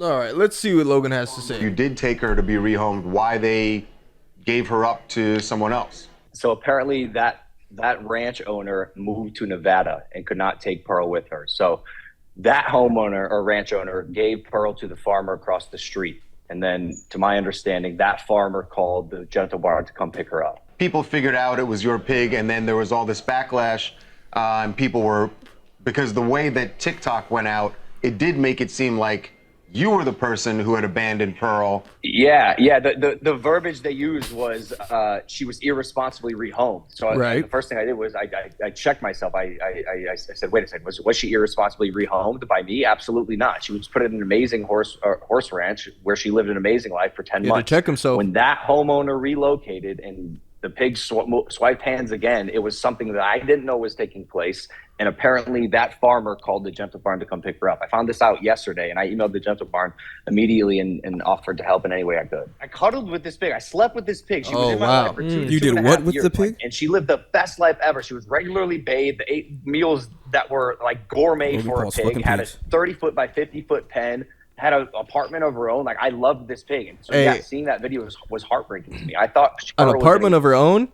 All right, let's see what Logan has to say. You did take her to be rehomed. Why they gave her up to someone else? So apparently that ranch owner moved to Nevada and could not take Pearl with her. So that homeowner or ranch owner gave Pearl to the farmer across the street. And then, to my understanding, that farmer called the Gentle Barn to come pick her up. People figured out it was your pig, and then there was all this backlash, and people were, because the way that TikTok went out, it did make it seem like you were the person who had abandoned Pearl. Yeah. The verbiage they used was she was irresponsibly rehomed. So right. The first thing I did was I checked myself. I said, wait a second, was she irresponsibly rehomed by me? Absolutely not. She was put in an amazing horse ranch where she lived an amazing life for 10 months. To check himself. When that homeowner relocated and the pig swiped hands again, it was something that I didn't know was taking place. And apparently that farmer called the Gentle Barn to come pick her up. I found this out yesterday, and I emailed the Gentle Barn immediately and offered to help in any way I could. I cuddled with this pig. I slept with this pig. She was in my life for You did what with the pig? And she lived the best life ever. She was regularly bathed, ate meals that were like gourmet for a pig, had a 30-foot by 50-foot pen, had an apartment of her own. Like, I loved this pig. And so, yeah, seeing that video was heartbreaking to me. I thought an apartment of her own?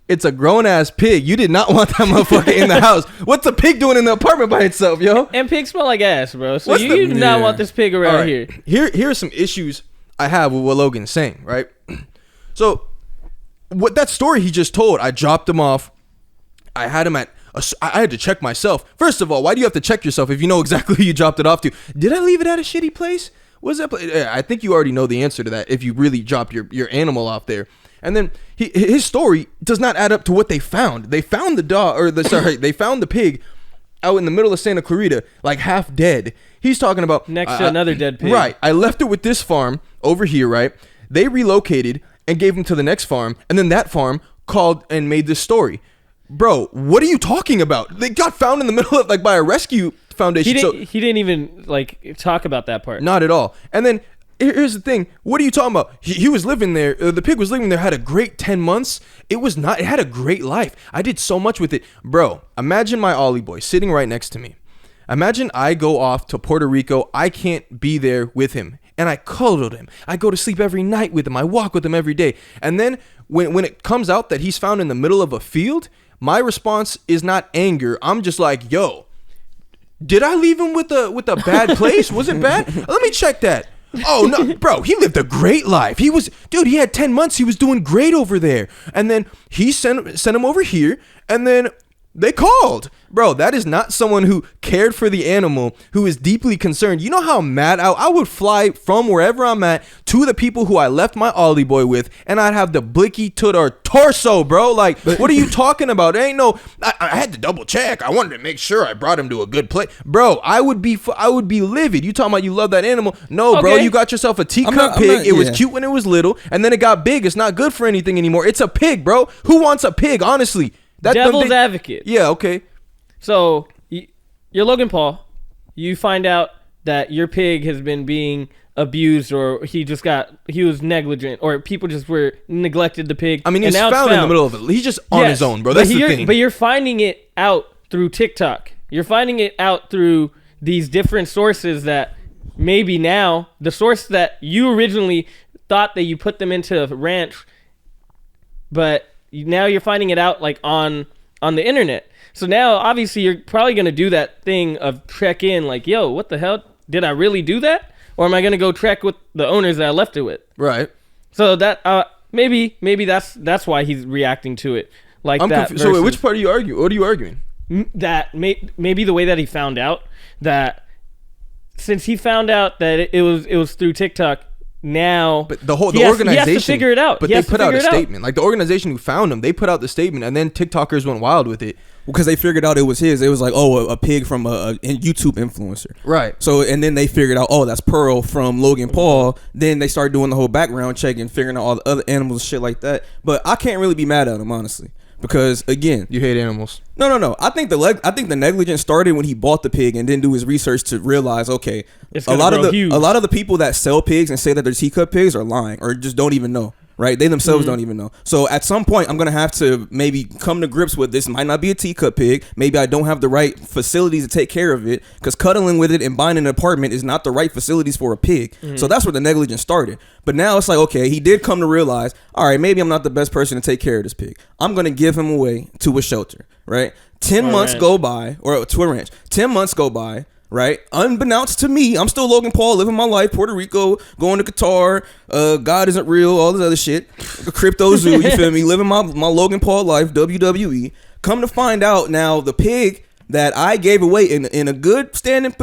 It's a grown-ass pig. You did not want that motherfucker in the house. What's a pig doing in the apartment by itself, yo? And pigs smell like ass, bro. So you do not want this pig around here. Here are some issues I have with what Logan's saying, right? So, what that story he just told, I dropped him off. I had him at... I had to check myself. First of all, why do you have to check yourself if you know exactly who you dropped it off to? Did I leave it at a shitty place? What's that place? I think you already know the answer to that if you really dropped your animal off there. And then his story does not add up to what they found. They found they found the pig out in the middle of Santa Clarita, like half dead. He's talking about next to another dead pig. Right. I left it with this farm over here, right? They relocated and gave him to the next farm, and then that farm called and made this story. Bro, what are you talking about? They got found in the middle of, like, by a rescue foundation. He didn't even, like, talk about that part. Not at all. And then here's the thing. What are you talking about? He was living there. The pig was living there, had a great 10 months. It had a great life. I did so much with it. Bro, imagine my Ollie boy sitting right next to me. Imagine I go off to Puerto Rico. I can't be there with him. And I cuddled him. I go to sleep every night with him. I walk with him every day. And then when it comes out that he's found in the middle of a field, my response is not anger. I'm just like, yo, did I leave him with a bad place? Was it bad? Let me check that. Oh, no, bro, he lived a great life. He had 10 months. He was doing great over there. And then he sent him over here, and then they called. Bro, that is not someone who cared for the animal, who is deeply concerned. You know how mad I would fly from wherever I'm at to the people who I left my Ollie boy with, and I'd have the blicky to their torso, bro. Like, what are you talking about? Ain't no, I had to double check. I wanted to make sure I brought him to a good place. Bro, I would be livid. You talking about you love that animal? No, bro, you got yourself a teacup pig. It was cute when it was little, and then it got big. It's not good for anything anymore. It's a pig, bro. Who wants a pig, honestly? Devil's advocate. Yeah, okay. So, you're Logan Paul. You find out that your pig has been being abused, or he was negligent, or people just neglected the pig. I mean, he's found in the middle of it. He's just on his own, bro. That's the thing. But you're finding it out through TikTok. You're finding it out through these different sources that maybe now, the source that you originally thought that you put them into a ranch, but now you're finding it out like on the internet. So now, obviously, you're probably going to do that thing of check in, like, yo, what the hell? Did I really do that? Or am I going to go check with the owners that I left it with? Right. So that maybe that's why he's reacting to it like that. So which part are you arguing? What are you arguing? That maybe the way that he found out, that since he found out that it was through TikTok, now but the organization he has to figure it out. But they put out a statement. Like, the organization who found him, they put out the statement, and then TikTokers went wild with it because they figured out it was his. It was like, oh, a pig from a YouTube influencer, right? So, and then they figured out, oh, that's Pearl from Logan Paul. Then they started doing the whole background check and figuring out all the other animals and shit like that. But I can't really be mad at him, honestly. Because again, you hate animals. No. I think the negligence started when he bought the pig and didn't do his research to realize, okay, a lot of the people that sell pigs and say that they're teacup pigs are lying or just don't even know. right? They themselves don't even know. So at some point, I'm gonna have to maybe come to grips with this. Might not be a teacup pig. Maybe I don't have the right facilities to take care of it, because cuddling with it and buying an apartment is not the right facilities for a pig. So that's where the negligence started. But now it's like, okay, he did come to realize, all right, maybe I'm not the best person to take care of this pig. I'm gonna give him away to a shelter, right? 10 months go by, or to a ranch. 10 months go by. Right, unbeknownst to me, I'm still Logan Paul, living my life, Puerto Rico, going to Qatar, God isn't real, all this other shit, crypto zoo, you feel me, living my Logan Paul life, WWE. Come to find out now, the pig that I gave away in a good standing,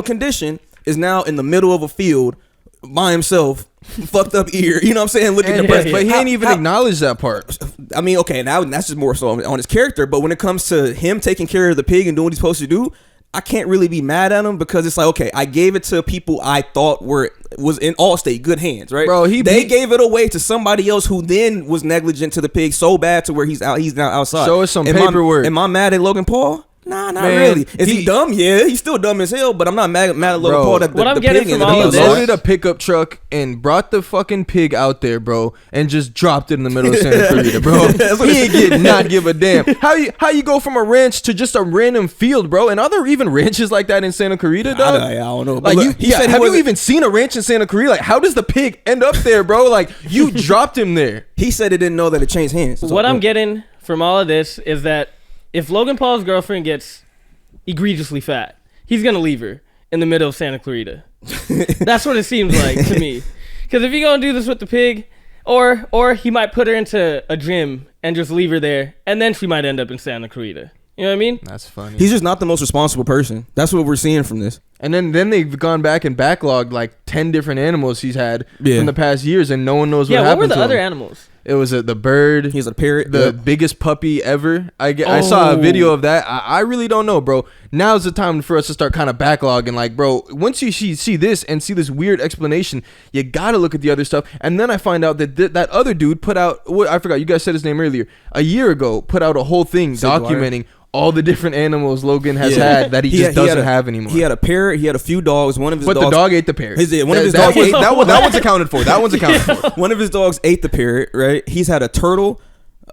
condition is now in the middle of a field by himself, fucked up ear, you know what I'm saying, looking depressed. But he ain't even acknowledged that part. I mean, okay, now that's just more so on his character, but when it comes to him taking care of the pig and doing what he's supposed to do, I can't really be mad at him, because it's like, okay, I gave it to people I thought was in Allstate, good hands, right? Bro, they gave it away to somebody else who then was negligent to the pig so bad to where he's now outside. Show us some paperwork. Am I mad at Logan Paul? Nah, not Man, really. Is he dumb? Yeah, he's still dumb as hell, but I'm not mad at Logan Paul that what I'm the getting pig from and all the of He this- loaded a pickup truck and brought the fucking pig out there, bro, and just dropped it in the middle of Santa Clarita, bro. He did not give a damn. How you go from a ranch to just a random field, bro? And are there even ranches like that in Santa Clarita, dog? I don't know. Like, But look, have you even seen a ranch in Santa Clarita? Like, how does the pig end up there, bro? Like, you dropped him there. He said he didn't know that it changed hands. What I'm getting from all of this is that if Logan Paul's girlfriend gets egregiously fat, he's gonna leave her in the middle of Santa Clarita. That's what it seems like to me. Because if you're gonna do this with the pig, or he might put her into a gym and just leave her there, and then she might end up in Santa Clarita. You know what I mean? That's funny. He's just not the most responsible person. That's what we're seeing from this. And then they've gone back and backlogged like 10 different animals he's had from the past years, and no one knows what happened to him. Yeah, what were the other animals? It was the bird. He's a parrot. The biggest puppy ever. I saw a video of that. I really don't know, bro. Now's the time for us to start kind of backlogging. Like, bro, once you see this and see this weird explanation, you gotta look at the other stuff. And then I find out that that other dude put out, I forgot, you guys said his name earlier, a year ago, put out a whole thing documenting all the different animals Logan has had that he just doesn't have anymore. He had a parrot. He had a few dogs. One of his dogs, the dog ate the parrot. One of his dogs ate that one's accounted for. That one's accounted for. One of his dogs ate the parrot. Right. He's had a turtle.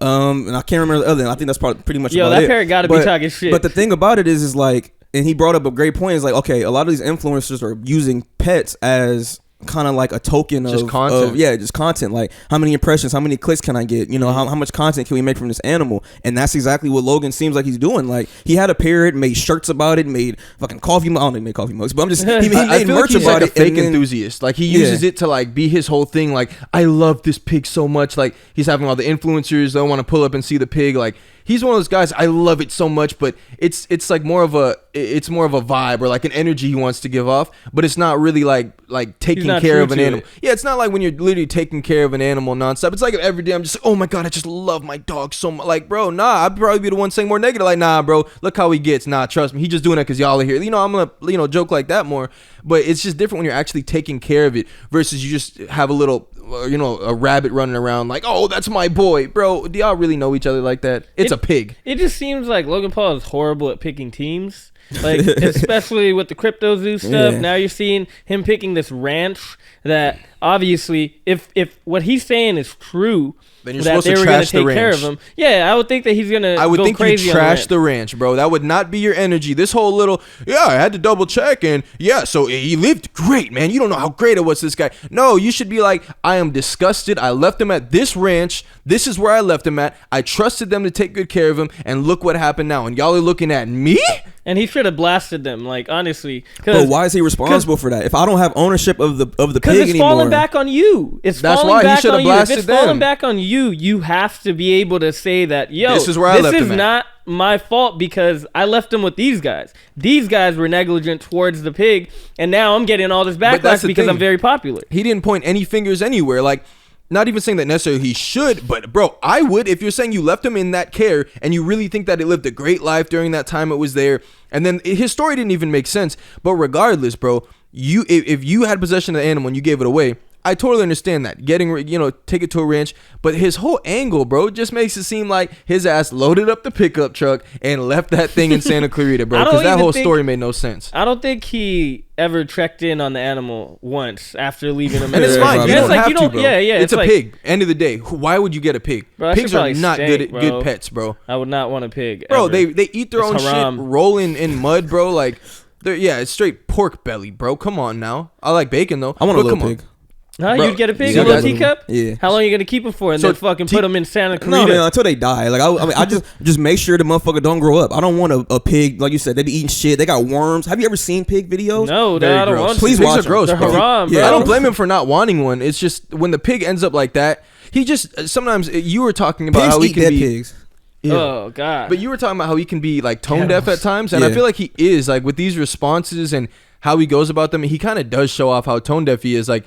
And I can't remember the other. I think that's probably pretty much. Yo, about that it. parrot got to be talking shit. But the thing about it is like, and he brought up a great point. Is like, okay, a lot of these influencers are using pets as kind of like a token just of content. Just content. Like, how many impressions, how many clicks can I get? You know, how much content can we make from this animal? And that's exactly what Logan seems like he's doing. Like, he had a parrot, made shirts about it, made fucking coffee mugs. I don't think he made coffee mugs, but I'm just he made I feel merch like he's about like it. a fake enthusiast. Like, he uses it to like be his whole thing. Like, I love this pig so much. Like, he's having all the influencers that want to pull up and see the pig. Like, he's one of those guys. I love it so much, but it's like more of a vibe or like an energy he wants to give off. But it's not really like taking care of an animal. Yeah, it's not like when you're literally taking care of an animal nonstop. It's like every day I'm just like, oh my god, I just love my dog so much. Like, bro, nah, I'd probably be the one saying more negative. Like, nah, bro, look how he gets. Nah, trust me, he just doing it because y'all are here. You know, I'm gonna joke like that more. But it's just different when you're actually taking care of it versus you just have a little, a rabbit running around like, oh, that's my boy, bro. Do y'all really know each other like that? It's a pig. It just seems like Logan Paul is horrible at picking teams. Like, especially with the crypto zoo stuff. Yeah. Now you're seeing him picking this ranch that obviously, if what he's saying is true, then you're that supposed they to were going trash to take the care ranch. of him. Yeah, I would think that he's going to go crazy you on the trash ranch. the ranch, bro. That would not be your energy. This whole little, I had to double check, and so he lived great, man. You don't know how great it was, this guy. No, you should be like, I am disgusted. I left him at this ranch. This is where I left him at. I trusted them to take good care of him, and look what happened now. And y'all are looking at me? And he should have blasted them, like, honestly. But why is he responsible for that? If I don't have ownership of the pig anymore, because it's falling back on you. That's why he should have blasted If it's them. falling back on you, you have to be able to say that, This is where I left him at. This is not my fault because I left him with these guys. These guys were negligent towards the pig, and now I'm getting all this backlash because I'm very popular. He didn't point any fingers anywhere. Like, not even saying that necessarily he should, but bro, I would. If you're saying you left him in that care and you really think that it lived a great life during that time it was there, and then his story didn't even make sense. But regardless, bro, if you had possession of the animal and you gave it away, I totally understand that. Take it to a ranch. But his whole angle, bro, just makes it seem like his ass loaded up the pickup truck and left that thing in Santa Clarita, bro. Because that whole story made no sense. I don't think he ever trekked in on the animal once after leaving him. And it's fine. You don't have to, bro. Yeah. It's a pig. End of the day. Why would you get a pig? Bro, pigs are not good pets, bro. I would not want a pig. Bro, ever. they eat their own haram. shit, rolling in mud, bro. Like, it's straight pork belly, bro. Come on now. I like bacon though. I want a little pig. Huh? Bro, You'd get a pig, yeah, a little teacup? Yeah. How long are you gonna keep him for, and then fucking put him in Santa Clarita? No, man, until they die. Like I just make sure the motherfucker don't grow up. I don't want a pig, like you said. They be eating shit. They got worms. Have you ever seen pig videos? No, Very I don't gross. want to. Please Pigs watch are them. gross, They're bro. haram, bro. I don't blame him for not wanting one. It's just when the pig ends up like that, he just sometimes you were talking about Pigs how he eat can dead be. pigs. Yeah. Oh god. But you were talking about how he can be like tone deaf at times, and I Yeah. feel like he is like with these responses and how he goes about them. He kind of does show off how tone deaf he is, like.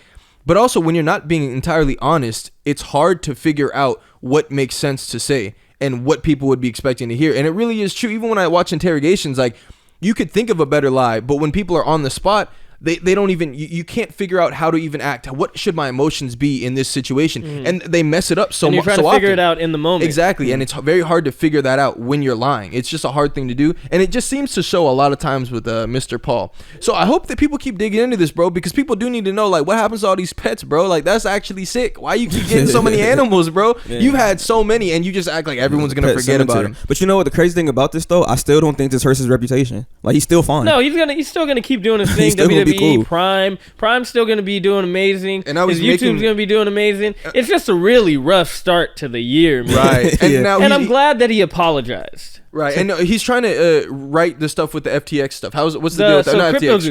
But also, when you're not being entirely honest, it's hard to figure out what makes sense to say and what people would be expecting to hear. And it really is true. Even when I watch interrogations, like you could think of a better lie, but when people are on the spot, they don't even, you can't figure out how to even act. What should my emotions be in this situation? And they mess it up so much. You're trying to figure it out in the moment. Exactly. And it's very hard to figure that out when you're lying. It's just a hard thing to do. And it just seems to show a lot of times with Mr. Paul. So I hope that people keep digging into this, bro, because people do need to know, like, what happens to all these pets, bro? Like, that's actually sick. Why you keep getting so many animals, bro? Yeah. You've had so many, and you just act like everyone's going to Pet forget about cemetery. them. But you know what the crazy thing about this though? I still don't think this hurts his reputation. Like he's still fine. No, he's still gonna keep doing his thing. He's still gonna be WWE, cool. Prime's still gonna be doing amazing. And I was his YouTube's making- gonna be doing amazing. It's just a really rough start to the year, man. Right. And Yeah. now And I'm glad that he apologized. Right, and he's trying to write the stuff with the FTX stuff. What's the deal with So not Crypto FTX? Juice.